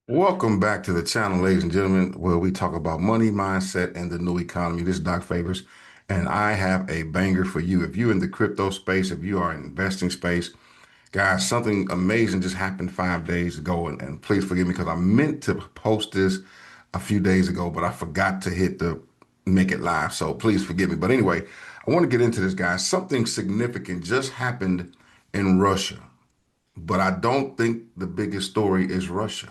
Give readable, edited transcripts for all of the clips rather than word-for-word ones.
Welcome back to the channel, ladies and gentlemen, where we talk about money, mindset, and the new economy. This is Doc Favors, and I have a banger for you. If you're in the crypto space, if you are in investing space, guys, something amazing just happened 5 days ago, and please forgive me because I meant to post this a few days ago, but I forgot to hit the make it live. So please forgive me. But anyway, I want to get into this, guys. Something significant just happened in Russia, but I don't think the biggest story is Russia.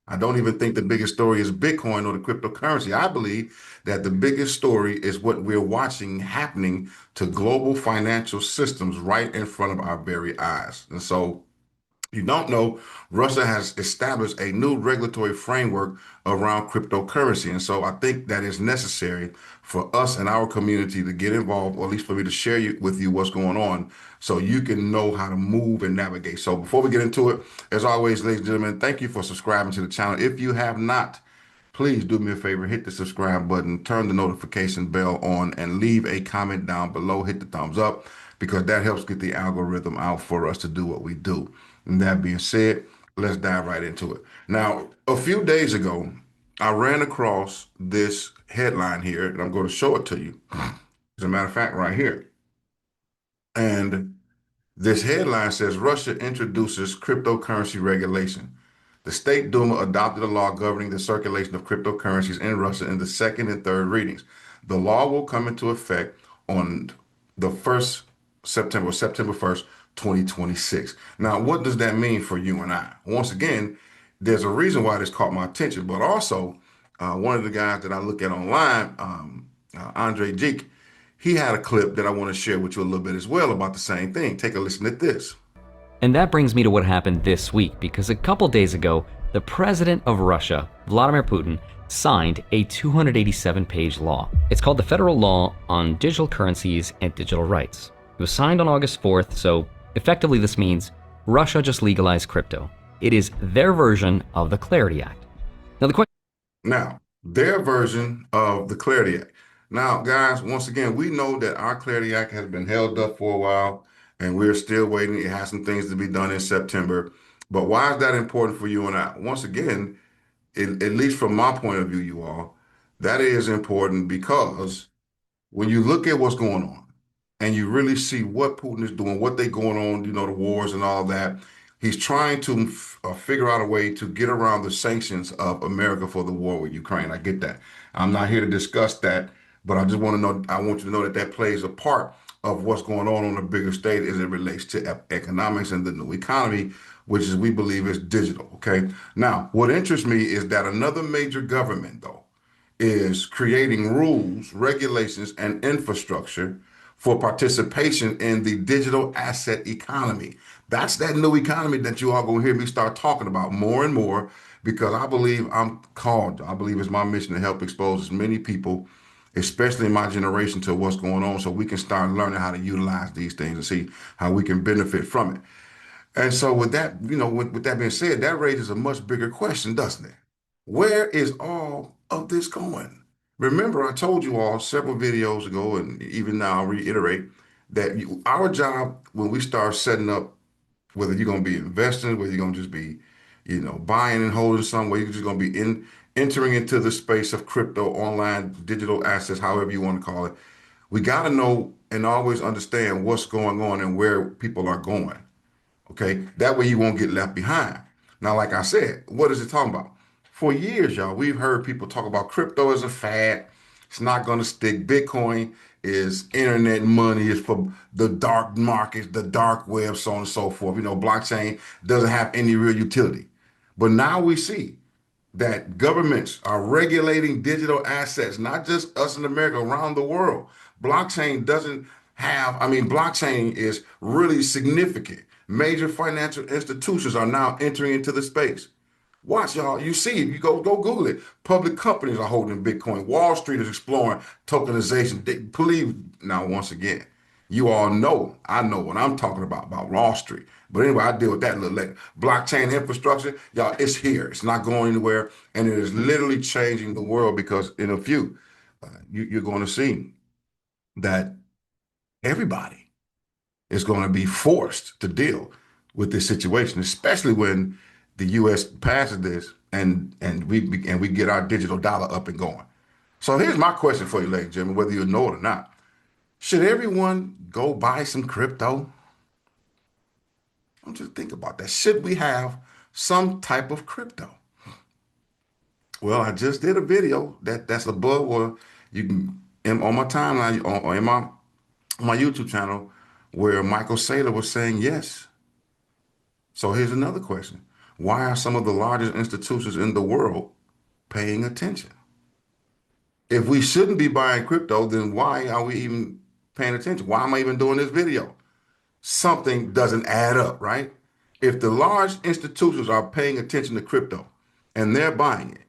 I don't even think the biggest story is Bitcoin or the cryptocurrency. I believe that the biggest story is what we're watching happening to global financial systems right in front of our very eyes. And so you don't know, Russia has established a new regulatory framework around cryptocurrency. And so I think that is necessary for us and our community to get involved, or at least for me to share with you what's going on so you can know how to move and navigate. So before we get into it, as always, ladies and gentlemen, thank you for subscribing to the channel. If you have not, please do me a favor, hit the subscribe button, turn the notification bell on, and leave a comment down below. Hit the thumbs up because that helps get the algorithm out for us to do what we do. And that being said, let's dive right into it. Now, a few days ago, I ran across this headline here, and I'm going to show it to you. As a matter of fact, right here. And this headline says Russia introduces cryptocurrency regulation. The State Duma adopted a law governing the circulation of cryptocurrencies in Russia in the second and third readings. The law will come into effect on the 1st September 1st, 2026. Now, what does that mean for you and I? Once again, there's a reason why this caught my attention, but also one of the guys that I look at online, Andre Jeek, he had a clip that I want to share with you a little bit as well about the same thing. Take a listen at this. And that brings me to what happened this week, because a couple days ago, the president of Russia, Vladimir Putin, signed a 287-page law. It's called the Federal Law on Digital Currencies and Digital Rights. It was signed on August 4th, so effectively this means Russia just legalized crypto. It is their version of the Clarity Act. Now, their version of the Clarity Act. Now, guys, once again, we know that our Clarity Act has been held up for a while, and we're still waiting. It has some things to be done in September. But why is that important for you and I? Once again, at least from my point of view, you all, that is important because when you look at what's going on and you really see what Putin is doing, what they going on, the wars and all that, he's trying to figure out a way to get around the sanctions of America for the war with Ukraine. I get that. I'm not here to discuss that, but I just want to know, I want you to know that that plays a part of what's going on a bigger stage as it relates to economics and the new economy, which is, we believe, is digital. Okay. Now, what interests me is that another major government, though, is creating rules, regulations, and infrastructure for participation in the digital asset economy. That's that new economy that you all going to hear me start talking about more and more because I believe I believe it's my mission to help expose as many people, especially in my generation, to what's going on so we can start learning how to utilize these things and see how we can benefit from it. And so with that, with that being said, that raises a much bigger question, doesn't it? Where is all of this going? Remember, I told you all several videos ago, and even now I'll reiterate that our job when we start setting up, whether you're going to be investing, whether you're going to just be, buying and holding something, whether you're just going to be entering into the space of crypto, online, digital assets, however you want to call it, we got to know and always understand what's going on and where people are going. Okay, that way you won't get left behind. Now, like I said, what is it talking about? For years, y'all, we've heard people talk about crypto as a fad. It's not going to stick. Bitcoin is internet money. It's for the dark markets, the dark web, so on and so forth. Blockchain doesn't have any real utility. But now we see that governments are regulating digital assets, not just us in America, around the world. Blockchain doesn't have, blockchain is really significant. Major financial institutions are now entering into the space. Watch, y'all. You see it. You go Google it. Public companies are holding Bitcoin. Wall Street is exploring tokenization. They believe now. Once again, you all know. I know what I'm talking about Wall Street. But anyway, I deal with that a little later. Blockchain infrastructure, y'all. It's here. It's not going anywhere, and it is literally changing the world because in a few, you're going to see that everybody is going to be forced to deal with this situation, especially when the U.S. passes this and we get our digital dollar up and going. So here's my question for you, ladies and gentlemen, whether you know it or not. Should everyone go buy some crypto? I'm just think about that. Should we have some type of crypto? Well, I just did a video that's above where you can on my timeline or in my YouTube channel where Michael Saylor was saying yes. So here's another question. Why are some of the largest institutions in the world paying attention? If we shouldn't be buying crypto, then why are we even paying attention? Why am I even doing this video? Something doesn't add up, right? If the large institutions are paying attention to crypto and they're buying it,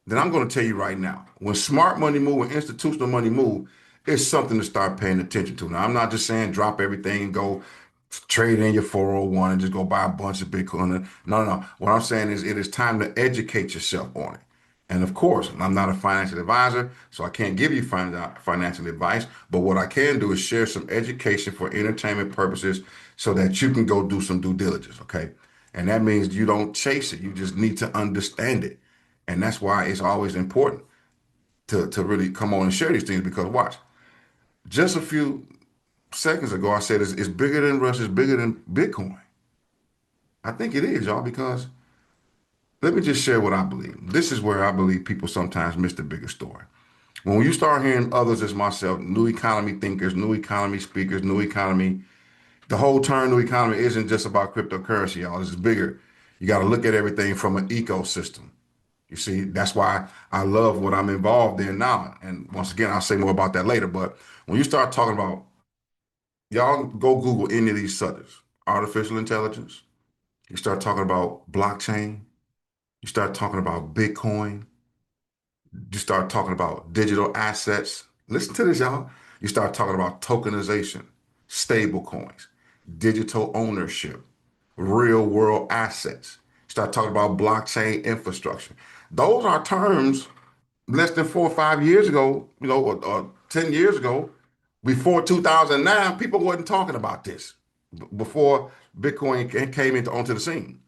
then I'm going to tell you right now, when smart money move, when institutional money move, it's something to start paying attention to. Now, I'm not just saying drop everything and go trade in your 401 and just go buy a bunch of Bitcoin. No, no, no. What I'm saying is it is time to educate yourself on it. And of course, I'm not a financial advisor, so I can't give you financial advice. But what I can do is share some education for entertainment purposes so that you can go do some due diligence, okay? And that means you don't chase it. You just need to understand it. And that's why it's always important to really come on and share these things because watch, just a few seconds ago, I said it's bigger than Russia, it's bigger than Bitcoin. I think it is, y'all, because let me just share what I believe. This is where I believe people sometimes miss the bigger story. When you start hearing others as myself, new economy thinkers, new economy speakers, new economy, the whole term new economy isn't just about cryptocurrency, y'all. This is bigger. You got to look at everything from an ecosystem. You see, that's why I love what I'm involved in now. And once again, I'll say more about that later. But when you start talking about, y'all go Google any of these subjects, artificial intelligence, you start talking about blockchain, you start talking about Bitcoin, you start talking about digital assets. Listen to this, y'all. You start talking about tokenization, stable coins, digital ownership, real world assets. Start talking about blockchain infrastructure. Those are terms less than 4 or 5 years ago, or 10 years ago, before 2009, people wasn't talking about this before Bitcoin came onto the scene.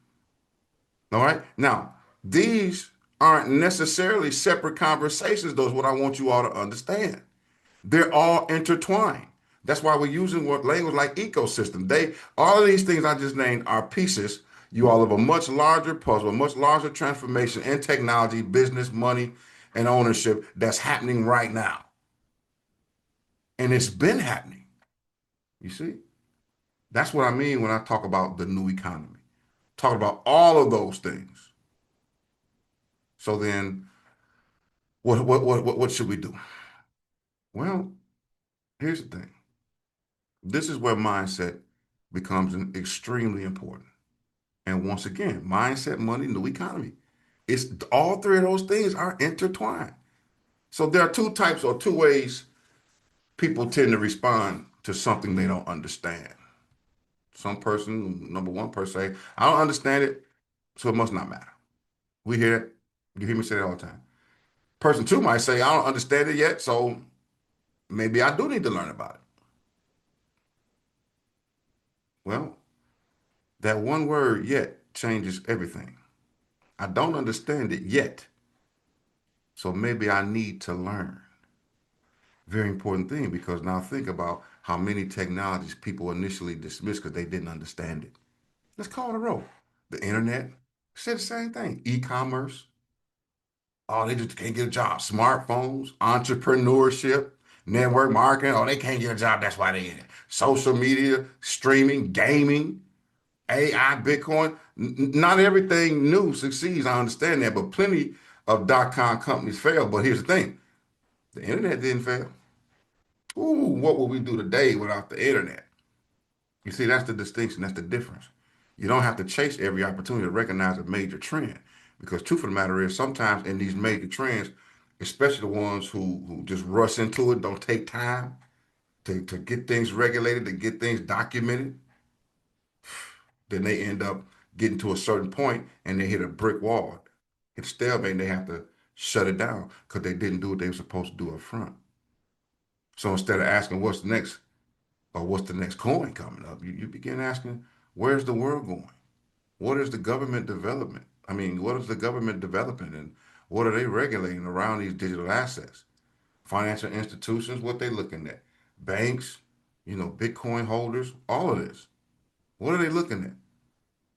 All right. Now, these aren't necessarily separate conversations, though, is what I want you all to understand. They're all intertwined. That's why we're using what language like ecosystem. All of these things I just named are pieces, you all, of a much larger puzzle, a much larger transformation in technology, business, money, and ownership that's happening right now. And it's been happening. You see? That's what I mean when I talk about the new economy. Talk about all of those things. So then what should we do? Well, here's the thing. This is where mindset becomes extremely important. And once again, mindset, money, new economy. It's all three of those things are intertwined. So there are two types or two ways people tend to respond to something they don't understand. Some person, number one person say, I don't understand it, so it must not matter. We hear it. You hear me say that all the time. Person two might say, I don't understand it yet, so maybe I do need to learn about it. Well, that one word yet changes everything. I don't understand it yet, so maybe I need to learn. Very important thing because now think about how many technologies people initially dismissed because they didn't understand it. Let's call it a roll. The internet said the same thing. E-commerce, oh, they just can't get a job. Smartphones, entrepreneurship, network marketing, oh, they can't get a job. That's why they in it. Social media, streaming, gaming, AI, Bitcoin. Not everything new succeeds. I understand that, but plenty of .com companies fail. But here's the thing: the internet didn't fail. Ooh, what would we do today without the internet? You see, that's the distinction. That's the difference. You don't have to chase every opportunity to recognize a major trend. Because truth of the matter is, sometimes in these major trends, especially the ones who just rush into it, don't take time to get things regulated, to get things documented, then they end up getting to a certain point and they hit a brick wall. Hit a stalemate and they have to shut it down because they didn't do what they were supposed to do up front. So instead of asking what's next or what's the next coin coming up, you begin asking, where's the world going? what is the government development? I mean, what is the government developing and what are they regulating around these digital assets? Financial institutions, what they looking at? Banks, Bitcoin holders, all of this. What are they looking at?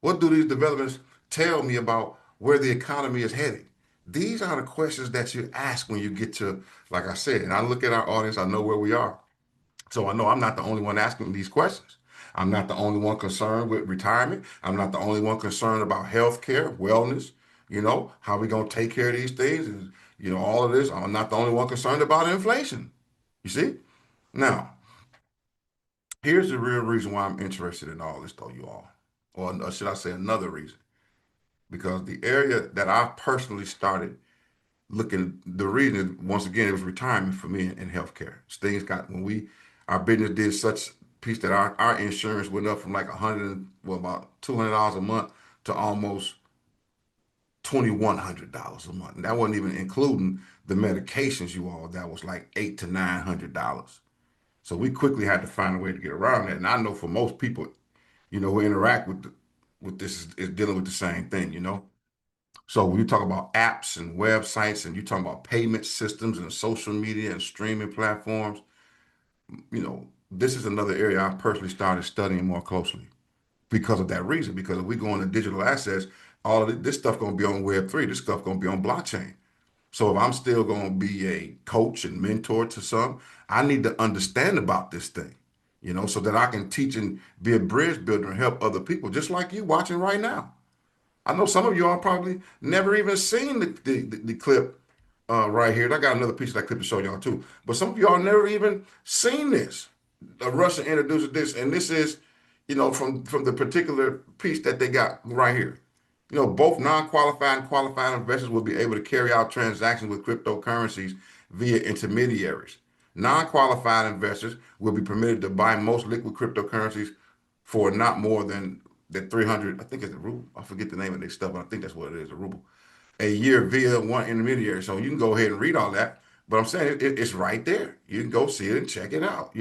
What do these developments tell me about where the economy is heading? These are the questions that you ask when you get to, like I said, and I look at our audience, I know where we are. So I know I'm not the only one asking these questions. I'm not the only one concerned with retirement. I'm not the only one concerned about health care, wellness, how we going to take care of these things, and, all of this. I'm not the only one concerned about inflation. You see? Now, here's the real reason why I'm interested in all this, though, you all. Or should I say another reason? Because the area that I personally started looking, the reason is, once again, it was retirement for me in healthcare. Things got, our business did such piece that our insurance went up from like about $200 a month to almost $2,100 a month. And that wasn't even including the medications, you all. That was like $800 to $900. So we quickly had to find a way to get around that. And I know for most people, who interact with this is dealing with the same thing. So when you talk about apps and websites and you talk about payment systems and social media and streaming platforms, this is another area I personally started studying more closely because of that reason. Because if we go into digital assets, all of this stuff going to be on Web3. This stuff going to be on blockchain. So if I'm still going to be a coach and mentor to some, I need to understand about this thing, so that I can teach and be a bridge builder and help other people, just like you watching right now. I know some of you all probably never even seen the clip right here. And I got another piece of that clip to show y'all too. But some of y'all never even seen this. Russia introduced this, and this is, from the particular piece that they got right here. Both non-qualified and qualified investors will be able to carry out transactions with cryptocurrencies via intermediaries. Non-qualified investors will be permitted to buy most liquid cryptocurrencies for not more than the 300, I think it's the ruble. I forget the name of this stuff, but I think that's what it is, a ruble. A year via one intermediary. So you can go ahead and read all that. But I'm saying it's right there. You can go see it and check it out.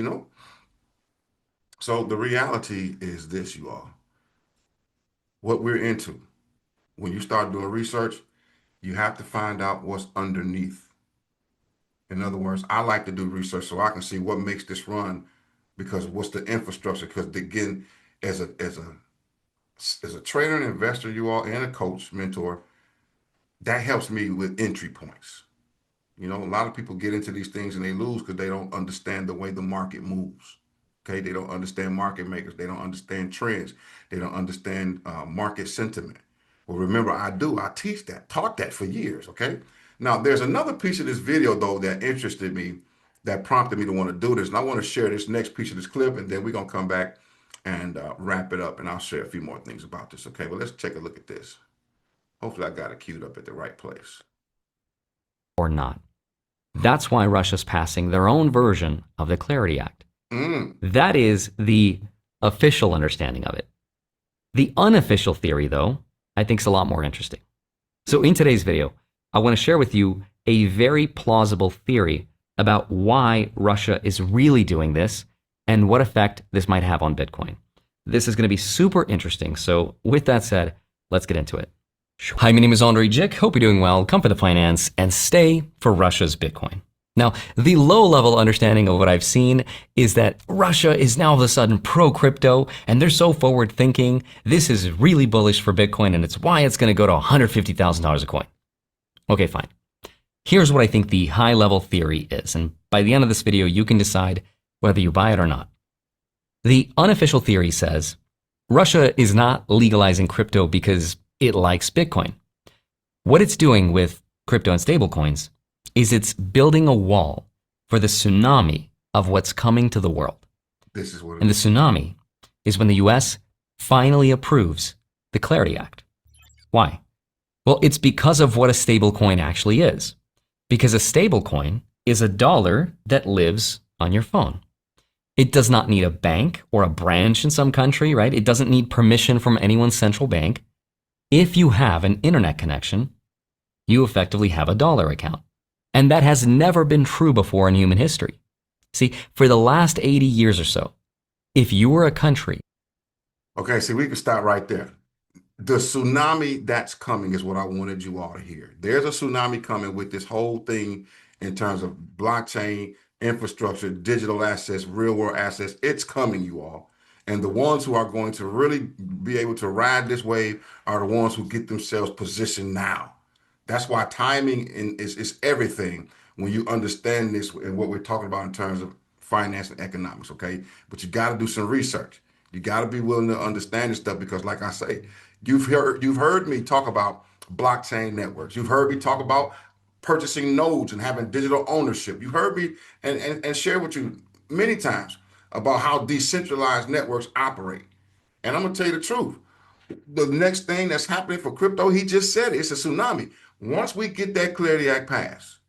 So the reality is this, you all. What we're into. When you start doing research, you have to find out what's underneath. In other words, I like to do research so I can see what makes this run, because what's the infrastructure? Because again, as a trader and investor, you all, and a coach, mentor, that helps me with entry points. A lot of people get into these things and they lose because they don't understand the way the market moves. Okay, they don't understand market makers. They don't understand trends. They don't understand market sentiment. Well, remember, I do. I teach that, taught that for years. Okay. Now, there's another piece of this video, though, that interested me, that prompted me to want to do this. And I want to share this next piece of this clip, and then we're going to come back and wrap it up. And I'll share a few more things about this. Okay. Well, let's take a look at this. Hopefully, I got it queued up at the right place. Or not. That's why Russia's passing their own version of the Clarity Act. That is the official understanding of it. The unofficial theory, though, I think is a lot more interesting. So in today's video, I want to share with you a very plausible theory about why Russia is really doing this and what effect this might have on Bitcoin. This is going to be super interesting. So with that said, let's get into it. Hi, my name is Andre Jick. Hope you're doing well. Come for the finance and stay for Russia's Bitcoin. Now, the low-level understanding of what I've seen is that Russia is now all of a sudden pro-crypto, and they're so forward-thinking. This is really bullish for Bitcoin, and it's why it's going to go to $150,000 a coin. Okay, fine. Here's what I think the high-level theory is, and by the end of this video, you can decide whether you buy it or not. The unofficial theory says Russia is not legalizing crypto because it likes Bitcoin. What it's doing with crypto and stablecoins is it's building a wall for the tsunami of what's coming to the world. This is what and the tsunami is when the US finally approves the Clarity Act. Why? Well, it's because of what a stablecoin actually is. Because a stablecoin is a dollar that lives on your phone. It does not need a bank or a branch in some country, right? It doesn't need permission from anyone's central bank. If you have an internet connection, you effectively have a dollar account. And that has never been true before in human history. See, for the last 80 years or so, if you were a country. Okay, see, we can stop right there. The tsunami that's coming is what I wanted you all to hear. There's a tsunami coming with this whole thing in terms of blockchain, infrastructure, digital assets, real world assets. It's coming, you all. And the ones who are going to really be able to ride this wave are the ones who get themselves positioned now. That's why timing is everything when you understand this and what we're talking about in terms of finance and economics, okay? But you got to do some research. You got to be willing to understand this stuff because, like I say, you've heard me talk about blockchain networks. You've heard me talk about purchasing nodes and having digital ownership. You've heard me and share with you many times about how decentralized networks operate. And I'm gonna tell you the truth. The next thing that's happening for crypto, he just said it, it's a tsunami. Once we get that Clarity Act passed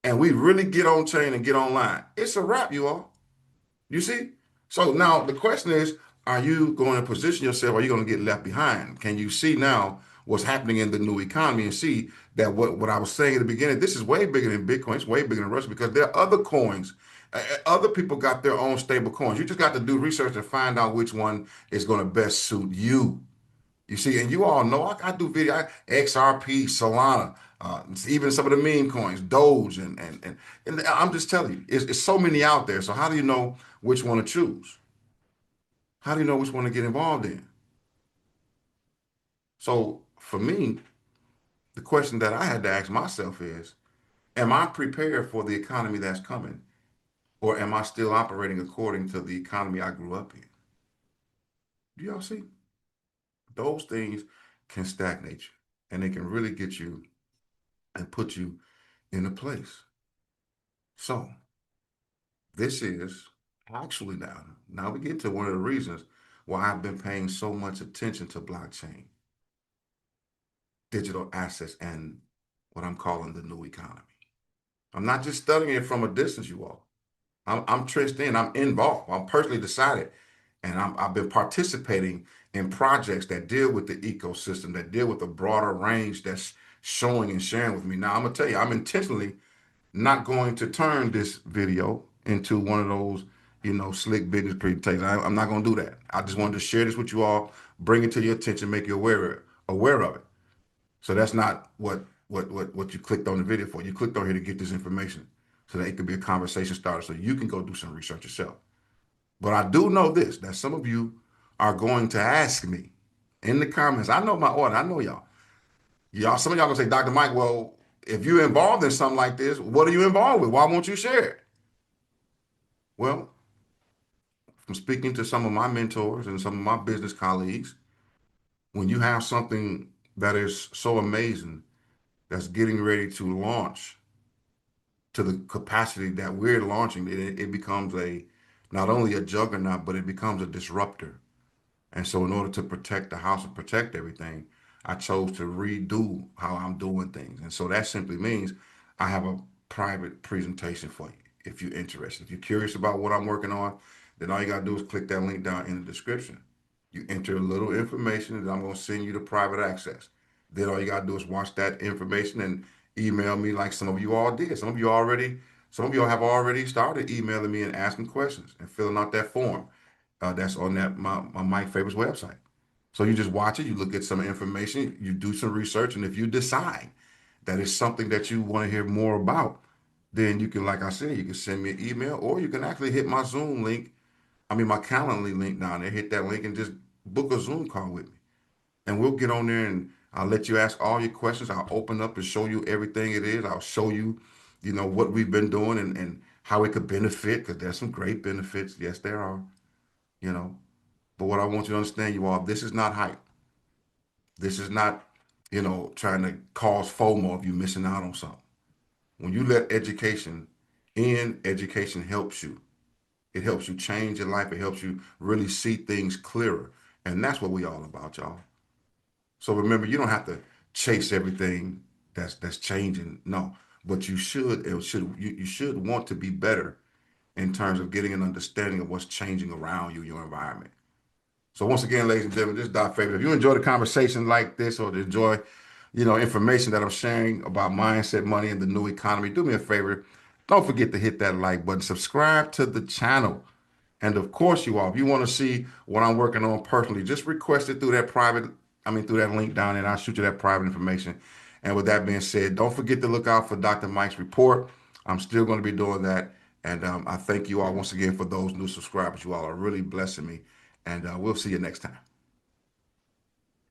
and we really get on chain and get online, it's a wrap, you all. You see? So now the question is, are you going to position yourself? Are you going to get left behind? Can you see now what's happening in the new economy and see that what I was saying at the beginning, this is way bigger than Bitcoin. It's way bigger than Russia because there are other coins. Other people got their own stable coins. You just got to do research and find out which one is going to best suit you. You see, and you all know I do XRP, Solana, even some of the meme coins, Doge, and I'm just telling you, it's so many out there. So how do you know which one to choose? How do you know which one to get involved in? So for me, the question that I had to ask myself is, am I prepared for the economy that's coming, or am I still operating according to the economy I grew up in? Do y'all see? Those things can stagnate you, and they can really get you and put you in a place. So this is actually now we get to one of the reasons why I've been paying so much attention to blockchain, digital assets, and what I'm calling the new economy. I'm not just studying it from a distance, you all. I'm trenched in, I'm involved, I'm personally decided, and I've been participating in projects that deal with the ecosystem, that deal with a broader range that's showing and sharing with me. Now, I'm gonna tell you, I'm intentionally not going to turn this video into one of those, slick business presentations. I'm not going to do that. I just wanted to share this with you all, bring it to your attention, make you aware of it. So that's not what you clicked on the video for. You clicked on here to get this information so that it could be a conversation starter so you can go do some research yourself. But I do know this, that some of you are going to ask me in the comments. I know my audience. I know y'all. Some of y'all gonna say, Dr. Mike, well, if you're involved in something like this, what are you involved with? Why won't you share it? Well, from speaking to some of my mentors and some of my business colleagues, when you have something that is so amazing that's getting ready to launch to the capacity that we're launching, it becomes not only a juggernaut, but it becomes a disruptor. And so, in order to protect the house and protect everything, I chose to redo how I'm doing things. And so that simply means I have a private presentation for you if you're interested. If you're curious about what I'm working on, then all you got to do is click that link down in the description. You enter a little information, and I'm going to send you the private access. Then all you got to do is watch that information and email me like some of you all did. Some of you all have already started emailing me and asking questions and filling out that form that's on that my Mike Favors website. So you just watch it, you look at some information, you do some research, and if you decide that it's something that you want to hear more about, then you can, like I said, you can send me an email or you can actually hit my Zoom link, my Calendly link down there, hit that link and just book a Zoom call with me. And we'll get on there and I'll let you ask all your questions. I'll open up and show you everything it is. I'll show you, what we've been doing and how it could benefit, because there's some great benefits. Yes, there are, you know. But what I want you to understand, you all, this is not hype. This is not, trying to cause FOMO if you're missing out on something. When you let education helps you. It helps you change your life. It helps you really see things clearer. And that's what we all about, y'all. So remember, you don't have to chase everything that's changing. No, but you should want to be better in terms of getting an understanding of what's changing around you, your environment. So once again, ladies and gentlemen, this is Doc Favorite. If you enjoy the conversation like this or enjoy, information that I'm sharing about mindset, money, and the new economy, do me a favor. Don't forget to hit that like button. Subscribe to the channel. And of course, you all, if you want to see what I'm working on personally, just request it through that private through that link down there, and I'll shoot you that private information. And with that being said, don't forget to look out for Dr. Mike's report. I'm still going to be doing that. And I thank you all once again for those new subscribers. You all are really blessing me. And we'll see you next time.